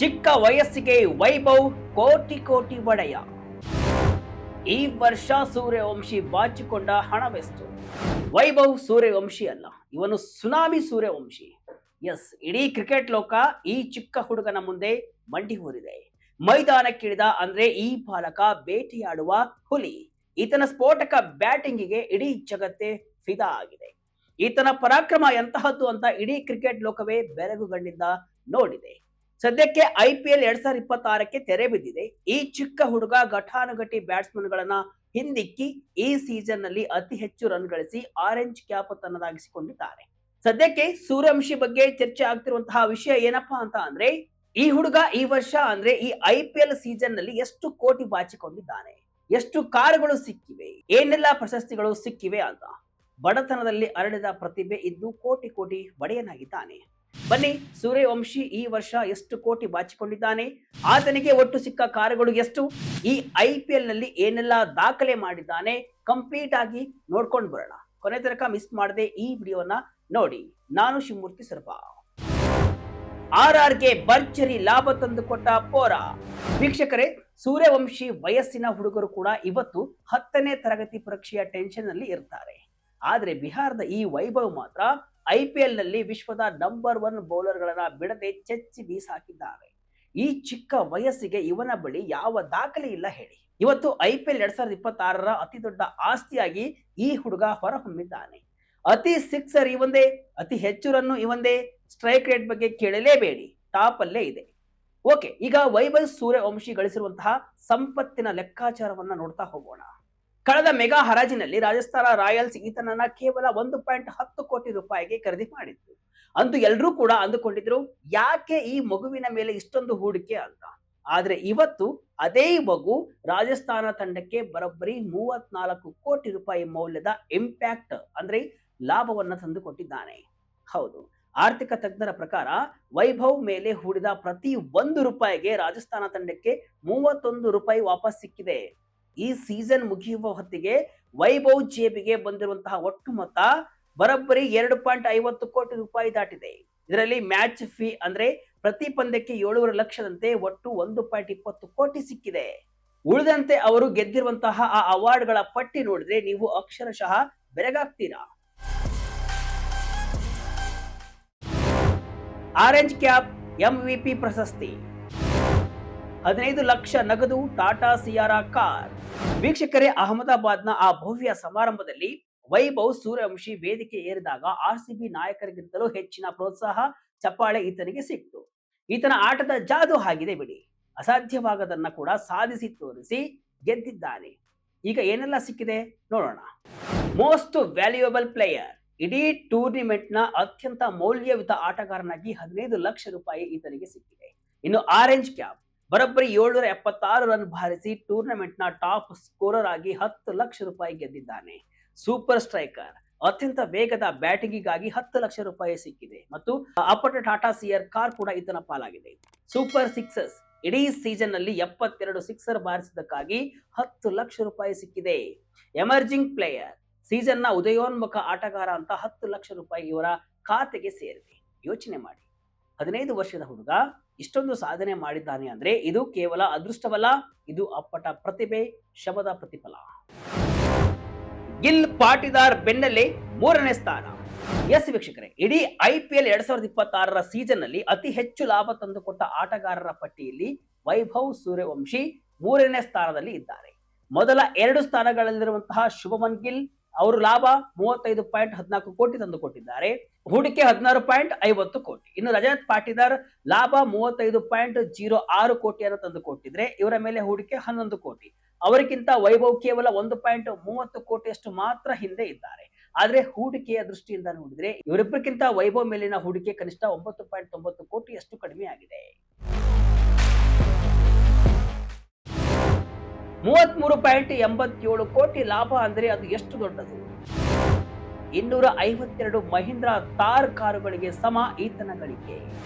ಚಿಕ್ಕ ವಯಸ್ಸಿಗೆ ವೈಭವ್ ಕೋಟಿ ಕೋಟಿ ಒಡೆಯ. ಈ ವರ್ಷ ಸೂರ್ಯವಂಶಿ ಬಾಚಿಕೊಂಡ ಹಣವೆಷ್ಟು? ವೈಭವ್ ಸೂರ್ಯವಂಶಿ ಅಲ್ಲ, ಇವನು ಸುನಾಮಿ ಸೂರ್ಯವಂಶಿ. ಎಸ್, ಇಡೀ ಕ್ರಿಕೆಟ್ ಲೋಕ ಈ ಚಿಕ್ಕ ಹುಡುಗನ ಮುಂದೆ ಮಂಡಿ ಊರಿದೆ. ಮೈದಾನಕ್ಕಿಳಿದ ಅಂದ್ರೆ ಈ ಬಾಲಕ ಬೇಟೆಯಾಡುವ ಹುಲಿ. ಈತನ ಸ್ಫೋಟಕ ಬ್ಯಾಟಿಂಗಿಗೆ ಇಡೀ ಜಗತ್ತೇ ಫಿದಾ ಆಗಿದೆ. ಈತನ ಪರಾಕ್ರಮ ಎಂತಹದ್ದು ಅಂತ ಇಡೀ ಕ್ರಿಕೆಟ್ ಲೋಕವೇ ಬೆರಗುಗಣ್ಣಿಂದ ನೋಡಿದೆ. ಸದ್ಯಕ್ಕೆ IPL 2026ಕ್ಕೆ ತೆರೆ ಬಿದ್ದಿದೆ. ಈ ಚಿಕ್ಕ ಹುಡುಗ ಘಟಾನುಘಟಿ ಬ್ಯಾಟ್ಸ್ಮನ್ ಗಳನ್ನ ಹಿಂದಿಕ್ಕಿ ಈ ಸೀಸನ್ ನಲ್ಲಿ ಅತಿ ಹೆಚ್ಚು ರನ್ ಗಳಿಸಿ ಆರೆಂಜ್ ಕ್ಯಾಪ್ ತನ್ನದಾಗಿಸಿಕೊಂಡಿದ್ದಾರೆ. ಸದ್ಯಕ್ಕೆ ಸೂರ್ಯವಂಶಿ ಬಗ್ಗೆ ಚರ್ಚೆ ಆಗ್ತಿರುವಂತಹ ವಿಷಯ ಏನಪ್ಪಾ ಅಂತ ಅಂದ್ರೆ, ಈ ಹುಡುಗ ಈ ವರ್ಷ ಅಂದ್ರೆ ಈ IPL ಸೀಸನ್ ನಲ್ಲಿ ಎಷ್ಟು ಕೋಟಿ ಬಾಚಿಕೊಂಡಿದ್ದಾನೆ, ಎಷ್ಟು ಕಾರುಗಳು ಸಿಕ್ಕಿವೆ, ಏನೆಲ್ಲ ಪ್ರಶಸ್ತಿಗಳು ಸಿಕ್ಕಿವೆ ಅಂತ. ಬಡತನದಲ್ಲಿ ಅರಳಿದ ಪ್ರತಿಭೆ ಇದ್ದು ಕೋಟಿ ಕೋಟಿ ಒಡೆಯನಾಗಿದ್ದಾನೆ. ಬನ್ನಿ, ಸೂರ್ಯವಂಶಿ ಈ ವರ್ಷ ಎಷ್ಟು ಕೋಟಿ ಬಾಚಿಕೊಂಡಿದ್ದಾನೆ, ಆತನಿಗೆ ಒಟ್ಟು ಸಿಕ್ಕ ಕಾರುಗಳು ಎಷ್ಟು, ಈ IPL ನಲ್ಲಿ ಏನೆಲ್ಲ ದಾಖಲೆ ಮಾಡಿದ್ದಾನೆ, ಕಂಪ್ಲೀಟ್ ಆಗಿ ನೋಡ್ಕೊಂಡು ಬರೋಣ. ಕೊನೆ ತನಕ ಮಿಸ್ ಮಾಡದೆ ಈ ವಿಡಿಯೋನ ನೋಡಿ. ನಾನು ಶಿವಮೂರ್ತಿ ಸರ್ಪ. RRಗೆ ಭರ್ಜರಿ ಲಾಭ ತಂದುಕೊಟ್ಟ ಪೋರ. ವೀಕ್ಷಕರೇ, ಸೂರ್ಯವಂಶಿ ವಯಸ್ಸಿನ ಹುಡುಗರು ಕೂಡ ಇವತ್ತು 10ನೇ ತರಗತಿ ಪರೀಕ್ಷೆಯ ಟೆನ್ಷನ್ ನಲ್ಲಿ ಇರ್ತಾರೆ. ಆದ್ರೆ ಬಿಹಾರದ ಈ ವೈಭವ್ ಮಾತ್ರ IPL ನಲ್ಲಿ ವಿಶ್ವದ ನಂಬರ್ 1 ಬೌಲರ್ ಗಳನ್ನ ಬಿಡದೆ ಚೆಚ್ಚಿ ಬೀಸಾಕಿದ್ದಾರೆ. ಈ ಚಿಕ್ಕ ವಯಸ್ಸಿಗೆ ಇವನ ಬಳಿ ಯಾವ ದಾಖಲೆ ಇಲ್ಲ ಹೇಳಿ. ಇವತ್ತು IPL 2026ರ ಅತಿ ದೊಡ್ಡ ಆಸ್ತಿಯಾಗಿ ಈ ಹುಡುಗ ಹೊರಹೊಮ್ಮಿದ್ದಾನೆ. ಅತಿ ಸಿಕ್ಸರ್ ಇವಂದೇ, ಅತಿ ಹೆಚ್ಚು ರನ್ನು ಇವಂದೇ, ಸ್ಟ್ರೈಕ್ ರೇಟ್ ಬಗ್ಗೆ ಕೇಳಲೇಬೇಡಿ, ಟಾಪ್ ಅಲ್ಲೇ ಇದೆ. ಓಕೆ, ಈಗ ವೈಭವ್ ಸೂರ್ಯವಂಶಿ ಗಳಿಸಿರುವಂತಹ ಸಂಪತ್ತಿನ ಲೆಕ್ಕಾಚಾರವನ್ನ ನೋಡ್ತಾ ಹೋಗೋಣ. ಕಳೆದ ಮೆಗಾ ಹರಾಜಿನಲ್ಲಿ ರಾಜಸ್ಥಾನ ರಾಯಲ್ಸ್ ಈತನನ್ನ ಕೇವಲ 1.10 ಕೋಟಿ ರೂಪಾಯಿಗೆ ಖರೀದಿ ಮಾಡಿತ್ತು. ಅಂತೂ ಎಲ್ಲರೂ ಕೂಡ ಅಂದುಕೊಂಡಿದ್ರು, ಯಾಕೆ ಈ ಮಗುವಿನ ಮೇಲೆ ಇಷ್ಟೊಂದು ಹೂಡಿಕೆ ಅಂತ. ಆದ್ರೆ ಇವತ್ತು ಅದೇ ಮಗು ರಾಜಸ್ಥಾನ ತಂಡಕ್ಕೆ ಬರೋಬ್ಬರಿ 34 ಕೋಟಿ ರೂಪಾಯಿ ಮೌಲ್ಯದ ಇಂಪ್ಯಾಕ್ಟ್ ಅಂದ್ರೆ ಲಾಭವನ್ನ ತಂದುಕೊಟ್ಟಿದ್ದಾನೆ. ಹೌದು, ಆರ್ಥಿಕ ತಜ್ಞರ ಪ್ರಕಾರ ವೈಭವ್ ಮೇಲೆ ಹೂಡಿದ ಪ್ರತಿ 1 ರೂಪಾಯಿಗೆ ರಾಜಸ್ಥಾನ ತಂಡಕ್ಕೆ 31 ರೂಪಾಯಿ ವಾಪಸ್ ಸಿಕ್ಕಿದೆ. ಈ ಸೀಸನ್ ಮುಗಿಯುವ ಹೊತ್ತಿಗೆ ವೈಭವ್ ಜೇಬಿಗೆ ಬಂದಿರುವಂತಹ ಒಟ್ಟು ಮೊತ್ತ ಬರೋಬ್ಬರಿ 2.50 ಕೋಟಿ ರೂಪಾಯಿ ದಾಟಿದೆ. ಇದರಲ್ಲಿ ಮ್ಯಾಚ್ ಫೀ ಅಂದ್ರೆ ಪ್ರತಿ ಪಂದ್ಯಕ್ಕೆ 7 ಲಕ್ಷದಂತೆ ಒಟ್ಟು 1.20 ಕೋಟಿ ಸಿಕ್ಕಿದೆ. ಉಳಿದಂತೆ ಅವರು ಗೆದ್ದಿರುವಂತಹ ಆ ಅವಾರ್ಡ್ಗಳ ಪಟ್ಟಿ ನೋಡಿದ್ರೆ ನೀವು ಅಕ್ಷರಶಃ ಬೆರಗಾಗ್ತೀರಾ. ಆರೆಂಜ್ ಕ್ಯಾಪ್ MVP ಪ್ರಶಸ್ತಿ, 15 ಲಕ್ಷ ನಗದು, ಟಾಟಾ ಸಿಯಾರಾ ಕಾರ್. ವೀಕ್ಷಕರೇ, ಅಹಮದಾಬಾದ್ನ ಆ ಭವ್ಯ ಸಮಾರಂಭದಲ್ಲಿ ವೈಭವ್ ಸೂರ್ಯವಂಶಿ ವೇದಿಕೆ ಏರಿದಾಗ RCB ನಾಯಕರಿಗಿಂತಲೂ ಹೆಚ್ಚಿನ ಪ್ರೋತ್ಸಾಹ, ಚಪ್ಪಾಳೆ ಈತನಿಗೆ ಸಿಕ್ತು. ಈತನ ಆಟದ ಜಾದು ಆಗಿದೆ ಬಿಡಿ. ಅಸಾಧ್ಯವಾಗದನ್ನ ಕೂಡ ಸಾಧಿಸಿ ತೋರಿಸಿ ಗೆದ್ದಿದ್ದಾನೆ. ಈಗ ಏನೆಲ್ಲ ಸಿಕ್ಕಿದೆ ನೋಡೋಣ. ಮೋಸ್ಟ್ ವ್ಯಾಲ್ಯೂಯಬಲ್ ಪ್ಲೇಯರ್, ಇಡೀ ಟೂರ್ನಿಮೆಂಟ್ ನ ಅತ್ಯಂತ ಮೌಲ್ಯಯುತ ಆಟಗಾರನಾಗಿ 15 ಲಕ್ಷ ರೂಪಾಯಿ ಈತನಿಗೆ ಸಿಕ್ಕಿದೆ. ಇನ್ನು ಆರೆಂಜ್ ಕ್ಯಾಪ್, ಬರೋಬ್ಬರಿ 776 ರನ್ ಬಾರಿಸಿ ಟೂರ್ನಮೆಂಟ್ ನ ಟಾಪ್ ಸ್ಕೋರರ್ ಆಗಿ 10 ಲಕ್ಷ ರೂಪಾಯಿ ಗೆದ್ದಿದ್ದಾನೆ. ಸೂಪರ್ ಸ್ಟ್ರೈಕರ್, ಅತ್ಯಂತ ವೇಗದ ಬ್ಯಾಟಿಂಗಿಗಾಗಿ 10 ಲಕ್ಷ ರೂಪಾಯಿ ಸಿಕ್ಕಿದೆ. ಮತ್ತು ಅಪ್ಪಟ ಟಾಟಾ ಸಿಯರ್ ಕಾರ್ ಕೂಡ ಈತನ ಪಾಲಾಗಿದೆ. ಸೂಪರ್ ಸಿಕ್ಸಸ್, ಇಡೀ ಸೀಸನ್ ನಲ್ಲಿ 72 ಸಿಕ್ಸರ್ ಬಾರಿಸಿದ್ದಕ್ಕಾಗಿ 10 ಲಕ್ಷ ರೂಪಾಯಿ ಸಿಕ್ಕಿದೆ. ಎಮರ್ಜಿಂಗ್ ಪ್ಲೇಯರ್, ಸೀಸನ್ ನ ಉದಯೋನ್ಮುಖ ಆಟಗಾರ ಅಂತ 10 ಲಕ್ಷ ರೂಪಾಯಿ ಇವರ ಖಾತೆಗೆ ಸೇರಿದೆ. ಯೋಚನೆ ಮಾಡಿ, 15 ವರ್ಷದ ಹುಡುಗ ಇಷ್ಟೊಂದು ಸಾಧನೆ ಮಾಡಿದ್ದಾನೆ ಅಂದ್ರೆ ಇದು ಕೇವಲ ಅದೃಷ್ಟವಲ್ಲ, ಇದು ಅಪ್ಪಟ ಪ್ರತಿಭೆ, ಶ್ರಮದ ಪ್ರತಿಫಲ. ಗಿಲ್ ಪಾಟಿದಾರ್ ಬೆನ್ನಲ್ಲೇ 3ನೇ ಸ್ಥಾನ. ಎಸ್ ವೀಕ್ಷಕರೇ, ಇಡೀ IPL 2026ರ ಸೀಸನ್ ನಲ್ಲಿ ಅತಿ ಹೆಚ್ಚು ಲಾಭ ತಂದುಕೊಟ್ಟ ಆಟಗಾರರ ಪಟ್ಟಿಯಲ್ಲಿ ವೈಭವ್ ಸೂರ್ಯವಂಶಿ 3ನೇ ಸ್ಥಾನದಲ್ಲಿ ಇದ್ದಾರೆ. ಮೊದಲ 2 ಸ್ಥಾನಗಳಲ್ಲಿರುವಂತಹ ಶುಭಮನ್ ಗಿಲ್ ಅವರು ಲಾಭ 35.14 ಕೋಟಿ ತಂದುಕೊಟ್ಟಿದ್ದಾರೆ. ಹೂಡಿಕೆ 16.50 ಕೋಟಿ. ಇನ್ನು ರಜತ್ ಪಾಟಿದಾರ್ ಲಾಭ 35.06 ಕೋಟಿಯನ್ನು ತಂದುಕೊಟ್ಟಿದ್ರೆ ಇವರ ಮೇಲೆ ಹೂಡಿಕೆ 11 ಕೋಟಿ. ಅವರಿಗಿಂತ ವೈಭವ್ ಕೇವಲ 1.30 ಕೋಟಿಯಷ್ಟು ಮಾತ್ರ ಹಿಂದೆ ಇದ್ದಾರೆ. ಆದ್ರೆ ಹೂಡಿಕೆಯ ದೃಷ್ಟಿಯಿಂದ ನೋಡಿದ್ರೆ ಇವರಿಬ್ಬರಿಗಿಂತ ವೈಭವ್ ಮೇಲಿನ ಹೂಡಿಕೆ ಕನಿಷ್ಠ 9.90 ಕೋಟಿಯಷ್ಟು ಕಡಿಮೆ ಆಗಿದೆ. 33.87 ಕೋಟಿ ಲಾಭ ಅಂದ್ರೆ ಅದು ಎಷ್ಟು ದೊಡ್ಡದು. 252 ಮಹೀಂದ್ರಾ ಥಾರ್ ಕಾರುಗಳಿಗೆ ಸಮ ಈತನ ಗಳಿಕೆ.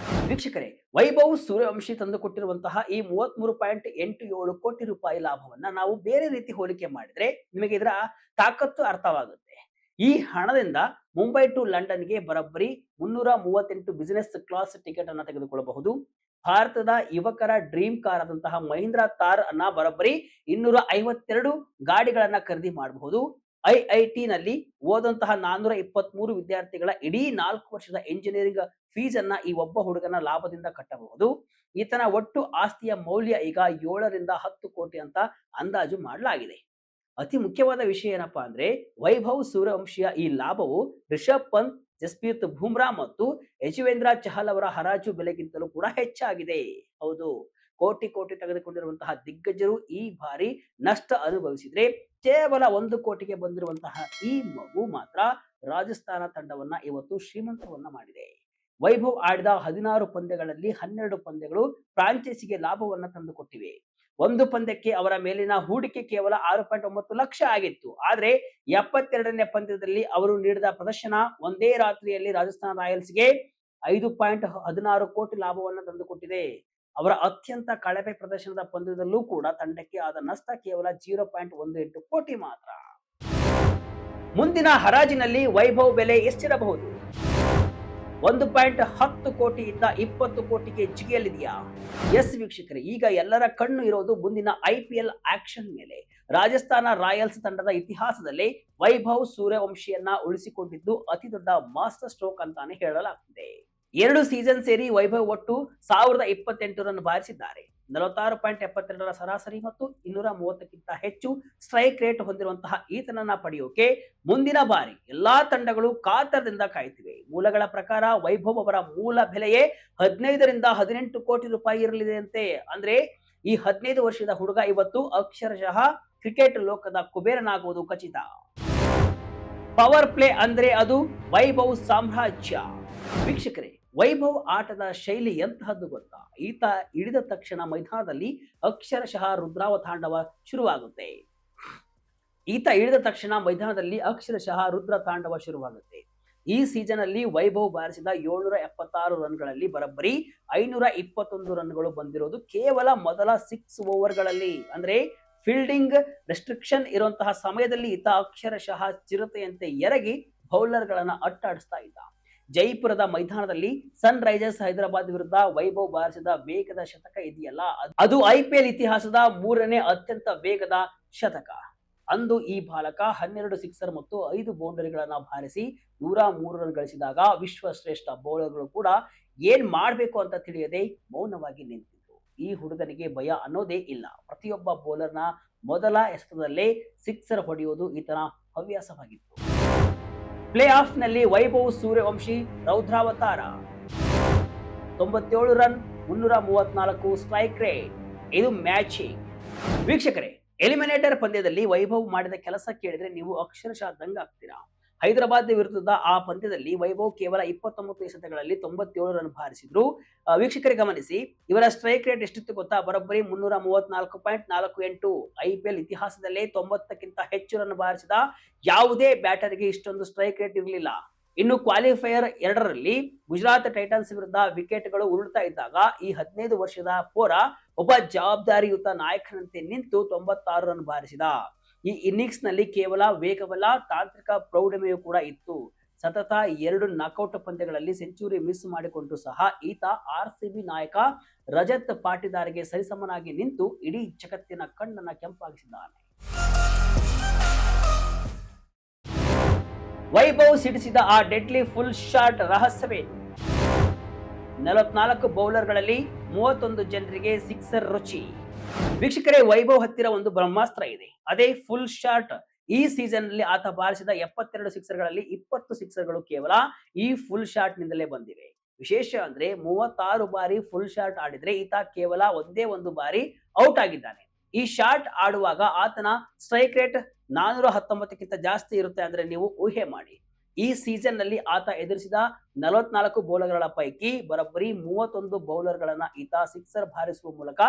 ವೀಕ್ಷಕರೇ, ವೈಭವ್ ಸೂರ್ಯವಂಶಿ ತಂದುಕೊಟ್ಟಿರುವಂತಹ ಈ 33.87 ಕೋಟಿ ರೂಪಾಯಿ ಲಾಭವನ್ನ ನಾವು ಬೇರೆ ರೀತಿ ಹೋಲಿಕೆ ಮಾಡಿದ್ರೆ ನಿಮಗೆ ಇದರ ತಾಕತ್ತು ಅರ್ಥವಾಗುತ್ತೆ. ಈ ಹಣದಿಂದ ಮುಂಬೈ ಟು ಲಂಡನ್ಗೆ ಬರೋಬ್ಬರಿ 338 ಬಿಸಿನೆಸ್ ಕ್ಲಾಸ್ ಟಿಕೆಟ್ ಅನ್ನು ತೆಗೆದುಕೊಳ್ಳಬಹುದು. ಭಾರತದ ಯುವಕರ ಡ್ರೀಮ್ ಕಾರ್ ಆದಂತಹ ಮಹೀಂದ್ರ ಥಾರ್ ಅನ್ನ ಬರೋಬ್ಬರಿ 252 ಗಾಡಿಗಳನ್ನ ಖರೀದಿ ಮಾಡಬಹುದು. ಐಐಟಿ ನಲ್ಲಿ ಓದಂತಹ 423 ವಿದ್ಯಾರ್ಥಿಗಳ ಇಡೀ 4 ವರ್ಷದ ಇಂಜಿನಿಯರಿಂಗ್ ಫೀಸ್ ಅನ್ನ ಈ ಒಬ್ಬ ಹುಡುಗನ ಲಾಭದಿಂದ ಕಟ್ಟಬಹುದು. ಈತನ ಒಟ್ಟು ಆಸ್ತಿಯ ಮೌಲ್ಯ ಈಗ 7 ರಿಂದ 10 ಕೋಟಿ ಅಂತ ಅಂದಾಜು ಮಾಡಲಾಗಿದೆ. ಅತಿ ಮುಖ್ಯವಾದ ವಿಷಯ ಏನಪ್ಪಾ ಅಂದ್ರೆ ವೈಭವ್ ಸೂರ್ಯವಂಶಿಯ ಈ ಲಾಭವು ರಿಷಬ್ ಪಂತ್, ಜಸ್ಪ್ರೀತ್ ಬುಮ್ರಾ ಮತ್ತು ಯಜುವೇಂದ್ರ ಚಹಲ್ ಅವರ ಹರಾಜು ಬೆಲೆಗಿಂತಲೂ ಕೂಡ ಹೆಚ್ಚಾಗಿದೆ. ಹೌದು, ಕೋಟಿ ಕೋಟಿ ತೆಗೆದುಕೊಂಡಿರುವಂತಹ ದಿಗ್ಗಜರು ಈ ಬಾರಿ ನಷ್ಟ ಅನುಭವಿಸಿದ್ರೆ ಕೇವಲ 1 ಕೋಟಿಗೆ ಬಂದಿರುವಂತಹ ಈ ಮಗು ಮಾತ್ರ ರಾಜಸ್ಥಾನ ತಂಡವನ್ನ ಇವತ್ತು ಶ್ರೀಮಂತವನ್ನ ಮಾಡಿದೆ. ವೈಭವ್ ಆಡಿದ 16 ಪಂದ್ಯಗಳಲ್ಲಿ 12 ಪಂದ್ಯಗಳು ಫ್ರಾಂಚೈಸಿಗೆ ಲಾಭವನ್ನ ತಂದುಕೊಟ್ಟಿವೆ. ಒಂದು ಪಂದ್ಯಕ್ಕೆ ಅವರ ಮೇಲಿನ ಹೂಡಿಕೆ ಕೇವಲ 6.9 ಲಕ್ಷ ಆಗಿತ್ತು. ಆದ್ರೆ 72ನೇ ಪಂದ್ಯದಲ್ಲಿ ಅವರು ನೀಡಿದ ಪ್ರದರ್ಶನ ಒಂದೇ ರಾತ್ರಿಯಲ್ಲಿ ರಾಜಸ್ಥಾನ ರಾಯಲ್ಸ್ಗೆ 5.16 ಕೋಟಿ ಲಾಭವನ್ನು ತಂದುಕೊಟ್ಟಿದೆ. ಅವರ ಅತ್ಯಂತ ಕಳಪೆ ಪ್ರದರ್ಶನದ ಪಂದ್ಯದಲ್ಲೂ ಕೂಡ ತಂಡಕ್ಕೆ ಆದ ನಷ್ಟ ಕೇವಲ 0.18 ಕೋಟಿ ಮಾತ್ರ. ಮುಂದಿನ ಹರಾಜಿನಲ್ಲಿ ವೈಭವ್ ಬೆಲೆ ಎಷ್ಟಿರಬಹುದು? 1.10 ಕೋಟಿಯಿಂದ 20 ಕೋಟಿಗೆ ಜಿಗಿಯಲಿದೆಯಾ? ಎಸ್ ವೀಕ್ಷಕರೇ, ಈಗ ಎಲ್ಲರ ಕಣ್ಣು ಇರೋದು ಮುಂದಿನ IPL ಆಕ್ಷನ್ ಮೇಲೆ. ರಾಜಸ್ಥಾನ ರಾಯಲ್ಸ್ ತಂಡದ ಇತಿಹಾಸದಲ್ಲಿ ವೈಭವ್ ಸೂರ್ಯವಂಶಿಯನ್ನ ಉಳಿಸಿಕೊಂಡಿದ್ದು ಅತಿ ದೊಡ್ಡ ಮಾಸ್ಟರ್ ಸ್ಟ್ರೋಕ್ ಅಂತಾನೆ ಹೇಳಲಾಗ್ತಿದೆ. 2 ಸೀಸನ್ ಸೇರಿ ವೈಭವ್ ಒಟ್ಟು 1028 ರನ್ ಬಾರಿಸಿದ್ದಾರೆ. 46.72ರ ಸರಾಸರಿ ಮತ್ತು 230ಕ್ಕಿಂತ ಹೆಚ್ಚು ಸ್ಟ್ರೈಕ್ ರೇಟ್ ಹೊಂದಿರುವಂತಹ ಈತನನ್ನ ಪಡೆಯೋಕೆ ಮುಂದಿನ ಬಾರಿ ಎಲ್ಲಾ ತಂಡಗಳು ಕಾತರದಿಂದ ಕಾಯುತ್ತಿವೆ. ಮೂಲಗಳ ಪ್ರಕಾರ ವೈಭವ್ ಅವರ ಮೂಲ ಬೆಲೆಯೇ 15 ರಿಂದ 18 ಕೋಟಿ ರೂಪಾಯಿ ಇರಲಿದೆ ಅಂತೆ. ಅಂದ್ರೆ ಈ 15 ವರ್ಷದ ಹುಡುಗ ಇವತ್ತು ಅಕ್ಷರಶಃ ಕ್ರಿಕೆಟ್ ಲೋಕದ ಕುಬೇರನಾಗುವುದು ಖಚಿತ. ಪವರ್ ಪ್ಲೇ ಅಂದ್ರೆ ಅದು ವೈಭವ್ ಸಾಮ್ರಾಜ್ಯ. ವೀಕ್ಷಕರೇ, ವೈಭವ್ ಆಟದ ಶೈಲಿ ಎಂತಹದ್ದು ಗೊತ್ತಾ? ಈತ ಇಳಿದ ತಕ್ಷಣ ಮೈದಾನದಲ್ಲಿ ಅಕ್ಷರಶಃ ರುದ್ರಾವತಾಂಡವ ಶುರುವಾಗುತ್ತೆ. ರುದ್ರ ತಾಂಡವ ಶುರುವಾಗುತ್ತೆ. ಈ ಸೀಸನ್ ಅಲ್ಲಿ ವೈಭವ್ ಬಾರಿಸಿದ 776 ರನ್ಗಳಲ್ಲಿ ಬರೋಬ್ಬರಿ 521 ರನ್ಗಳು ಬಂದಿರೋದು ಕೇವಲ ಮೊದಲ 6 ಓವರ್ಗಳಲ್ಲಿ. ಅಂದ್ರೆ ಫೀಲ್ಡಿಂಗ್ ರೆಸ್ಟ್ರಿಕ್ಷನ್ ಇರುವಂತಹ ಸಮಯದಲ್ಲಿ ಈತ ಅಕ್ಷರಶಃ ಚಿರತೆಯಂತೆ ಎರಗಿ ಬೌಲರ್ಗಳನ್ನ ಅಟ್ಟಾಡಿಸ್ತಾ ಇದ್ದ. ಜೈಪುರದ ಮೈದಾನದಲ್ಲಿ ಸನ್ ರೈಸರ್ಸ್ ಹೈದರಾಬಾದ್ ವಿರುದ್ಧ ವೈಭವ್ ಬಾರಿಸಿದ ವೇಗದ ಶತಕ ಇದೆಯಲ್ಲ, ಅದು IPL ಇತಿಹಾಸದ 3ನೇ ಅತ್ಯಂತ ವೇಗದ ಶತಕ. ಅಂದು ಈ ಬಾಲಕ 12 ಸಿಕ್ಸರ್ ಮತ್ತು 5 ಬೌಂಡರಿಗಳನ್ನ ಬಾರಿಸಿ 103 ರನ್ ಗಳಿಸಿದಾಗ ವಿಶ್ವಶ್ರೇಷ್ಠ ಬೌಲರ್ಗಳು ಕೂಡ ಏನ್ ಮಾಡ್ಬೇಕು ಅಂತ ತಿಳಿಯದೆ ಮೌನವಾಗಿ ನಿಂತಿದ್ರು. ಈ ಹುಡುಗನಿಗೆ ಭಯ ಅನ್ನೋದೇ ಇಲ್ಲ. ಪ್ರತಿಯೊಬ್ಬ ಬೌಲರ್ನ ಮೊದಲ ಎಸೆತದಲ್ಲೇ ಸಿಕ್ಸರ್ ಹೊಡೆಯುವುದು ಈತನ ಹವ್ಯಾಸವಾಗಿತ್ತು. ಪ್ಲೇ ಆಫ್ ನಲ್ಲಿ ವೈಭವ್ ಸೂರ್ಯವಂಶಿ ರೌದ್ರಾವತಾರ. 97 ರನ್, 334 ಸ್ಟ್ರೈಕ್ ರೇಟ್. ಇದು ಮ್ಯಾಚಿಂಗ್. ವೀಕ್ಷಕರೇ, ಎಲಿಮಿನೇಟರ್ ಪಂದ್ಯದಲ್ಲಿ ವೈಭವ್ ಮಾಡಿದ ಕೆಲಸ ಕೇಳಿದ್ರೆ ನೀವು ಅಕ್ಷರಶಃ ದಂಗಾಗ್ತೀರಾ. ಹೈದರಾಬಾದ್ ವಿರುದ್ಧದ ಆ ಪಂದ್ಯದಲ್ಲಿ ವೈಭವ್ ಕೇವಲ 29 ಎಸೆತಗಳಲ್ಲಿ 97 ರನ್ ಬಾರಿಸಿದ್ರು. ವೀಕ್ಷಕರೇ ಗಮನಿಸಿ, ಇವರ ಸ್ಟ್ರೈಕ್ ರೇಟ್ ಎಷ್ಟಿತ್ತು ಗೊತ್ತಾ? ಬರೋಬ್ಬರಿ 334.48. IPL ಇತಿಹಾಸದಲ್ಲೇ 90ಕ್ಕಿಂತ ಹೆಚ್ಚು ರನ್ ಬಾರಿಸಿದ ಯಾವುದೇ ಬ್ಯಾಟರ್ಗೆ ಇಷ್ಟೊಂದು ಸ್ಟ್ರೈಕ್ ರೇಟ್ ಇರಲಿಲ್ಲ. ಇನ್ನು ಕ್ವಾಲಿಫೈಯರ್ 2ರಲ್ಲಿ ಗುಜರಾತ್ ಟೈಟನ್ಸ್ ವಿರುದ್ಧ ವಿಕೆಟ್ಗಳು ಉರುಳ್ತಾ ಇದ್ದಾಗ ಈ 15 ವರ್ಷದ ಪೋರ ಒಬ್ಬ ಜವಾಬ್ದಾರಿಯುತ ನಾಯಕನಂತೆ ನಿಂತು 96 ರನ್ ಬಾರಿಸಿದ. ಈ ಇನ್ನಿಂಗ್ಸ್ ನಲ್ಲಿ ಕೇವಲ ವೇಗವಲ್ಲ, ತಾಂತ್ರಿಕ ಪ್ರೌಢಮೆಯೂ ಕೂಡ ಇತ್ತು. ಸತತ 2 ನಾಕೌಟ್ ಪಂದ್ಯಗಳಲ್ಲಿ ಸೆಂಚುರಿ ಮಿಸ್ ಮಾಡಿಕೊಂಡ್ರು ಸಹ ಈತ RCB ನಾಯಕ ರಜತ್ ಪಾಟಿದಾರ್ಗೆ ಸರಿಸಮನಾಗಿ ನಿಂತು ಇಡೀ ಜಗತ್ತಿನ ಕಣ್ಣನ್ನ ಕೆಂಪಾಗಿಸಿದ್ದಾನೆ. ವೈಭವ್ ಸಿಡಿಸಿದ ಆ ಡೆಡ್ಲಿ ಫುಲ್ ಶಾಟ್ ರಹಸ್ಯವೇನು? 44 ಬೌಲರ್ಗಳಲ್ಲಿ 31 ಜನರಿಗೆ ಸಿಕ್ಸರ್ ರುಚಿ. ವೀಕ್ಷಕರೇ, ವೈಭವ್ ಹತ್ತಿರ ಒಂದು ಬ್ರಹ್ಮಾಸ್ತ್ರ ಇದೆ, ಅದೇ ಫುಲ್ ಶಾಟ್. ಈ ಸೀಸನ್ ನಲ್ಲಿ ಆತ ಬಾರಿಸಿದ 72 ಸಿಕ್ಸರ್ಗಳಲ್ಲಿ 20 ಸಿಕ್ಸರ್ಗಳು ಕೇವಲ ಈ ಫುಲ್ ಶಾಟ್ ನಿಂದಲೇ ಬಂದಿವೆ. ವಿಶೇಷ ಅಂದ್ರೆ 36 ಬಾರಿ ಫುಲ್ ಶಾಟ್ ಆಡಿದ್ರೆ ಈತ ಕೇವಲ ಒಂದೇ ಒಂದು ಬಾರಿ ಔಟ್ ಆಗಿದ್ದಾನೆ. ಈ ಶಾಟ್ ಆಡುವಾಗ ಆತನ ಸ್ಟ್ರೈಕ್ ರೇಟ್ 419ಕ್ಕಿಂತ ಜಾಸ್ತಿ ಇರುತ್ತೆ ಅಂದ್ರೆ ನೀವು ಊಹೆ ಮಾಡಿ. ಈ ಸೀಸನ್ ನಲ್ಲಿ ಆತ ಎದುರಿಸಿದ 44 ಬೌಲರ್ಗಳ ಪೈಕಿ ಬರೋಬ್ಬರಿ 31 ಬೌಲರ್ಗಳನ್ನ ಈತ ಸಿಕ್ಸರ್ ಬಾರಿಸುವ ಮೂಲಕ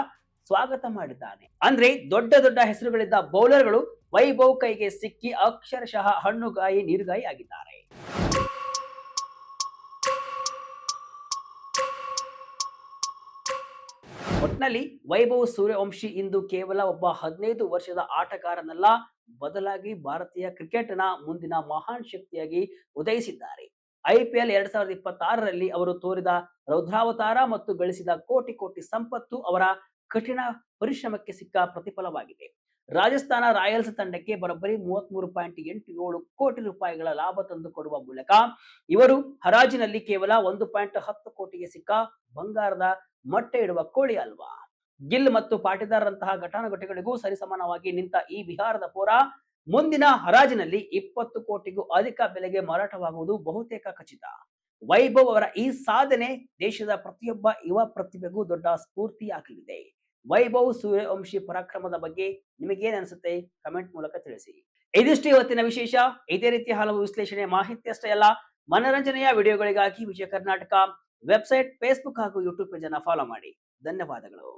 ಸ್ವಾಗತ ಮಾಡಿದ್ದಾನೆ. ಅಂದ್ರೆ ದೊಡ್ಡ ದೊಡ್ಡ ಹೆಸರುಗಳಿದ್ದ ಬೌಲರ್ಗಳು ವೈಭವ್ ಕೈಗೆ ಸಿಕ್ಕಿ ಅಕ್ಷರಶಃ ಹಣ್ಣುಗಾಯಿ ನೀರುಗಾಯಿ ಆಗಿದ್ದಾರೆ. ಒಟ್ನಲ್ಲಿ ವೈಭವ್ ಸೂರ್ಯವಂಶಿ ಇಂದು ಕೇವಲ ಒಬ್ಬ 15 ವರ್ಷದ ಆಟಗಾರನಲ್ಲ, ಬದಲಾಗಿ ಭಾರತೀಯ ಕ್ರಿಕೆಟ್ನ ಮುಂದಿನ ಮಹಾನ್ ಶಕ್ತಿಯಾಗಿ ಉದಯಿಸಿದ್ದಾರೆ. IPL 2026ರಲ್ಲಿ ಅವರು ತೋರಿದ ರೌದ್ರಾವತಾರ ಮತ್ತು ಗಳಿಸಿದ ಕೋಟಿ ಕೋಟಿ ಸಂಪತ್ತು ಅವರ ಕಠಿಣ ಪರಿಶ್ರಮಕ್ಕೆ ಸಿಕ್ಕ ಪ್ರತಿಫಲವಾಗಿದೆ. ರಾಜಸ್ಥಾನ ರಾಯಲ್ಸ್ ತಂಡಕ್ಕೆ ಬರೋಬ್ಬರಿ 33.87 ಕೋಟಿ ರೂಪಾಯಿಗಳ ಲಾಭ ತಂದುಕೊಡುವ ಮೂಲಕ ಇವರು ಹರಾಜಿನಲ್ಲಿ ಕೇವಲ 1.10 ಕೋಟಿಗೆ ಸಿಕ್ಕ ಬಂಗಾರದ ಮೊಟ್ಟೆ ಇಡುವ ಕೋಳಿ ಅಲ್ವಾ. ಗಿಲ್ ಮತ್ತು ಪಾಟಿದಾರ್ರಂತಹ ಘಟಾನುಘಟಿಗಳಿಗೂ ಸರಿಸಮಾನವಾಗಿ ನಿಂತ ಈ ಬಿಹಾರದ ಪೋರ ಮುಂದಿನ ಹರಾಜಿನಲ್ಲಿ 20 ಕೋಟಿಗೂ ಅಧಿಕ ಬೆಲೆಗೆ ಮಾರಾಟವಾಗುವುದು ಬಹುತೇಕ ಖಚಿತ. ವೈಭವ್ ಅವರ ಈ ಸಾಧನೆ ದೇಶದ ಪ್ರತಿಯೊಬ್ಬ ಯುವ ಪ್ರತಿಭೆಗೂ ದೊಡ್ಡ ಸ್ಫೂರ್ತಿಯಾಗಲಿದೆ. ವೈಭವ್ ಸೂರ್ಯವಂಶಿ ಪರಾಕ್ರಮದ ಬಗ್ಗೆ ನಿಮಗೇನ್ ಅನ್ಸುತ್ತೆ ಕಮೆಂಟ್ ಮೂಲಕ ತಿಳಿಸಿ. ಇದಿಷ್ಟು ಇವತ್ತಿನ ವಿಶೇಷ. ಇದೇ ರೀತಿಯ ಹಲವು ವಿಶ್ಲೇಷಣೆ ಮಾಹಿತಿ ಅಷ್ಟೇ ಅಲ್ಲ, ಮನರಂಜನೆಯ ವಿಡಿಯೋಗಳಿಗಾಗಿ ವಿಜಯ ಕರ್ನಾಟಕ ವೆಬ್ಸೈಟ್, ಫೇಸ್ಬುಕ್ ಹಾಗೂ ಯೂಟ್ಯೂಬ್ ಪೇಜ್ ಅನ್ನು ಫಾಲೋ ಮಾಡಿ. ಧನ್ಯವಾದಗಳು.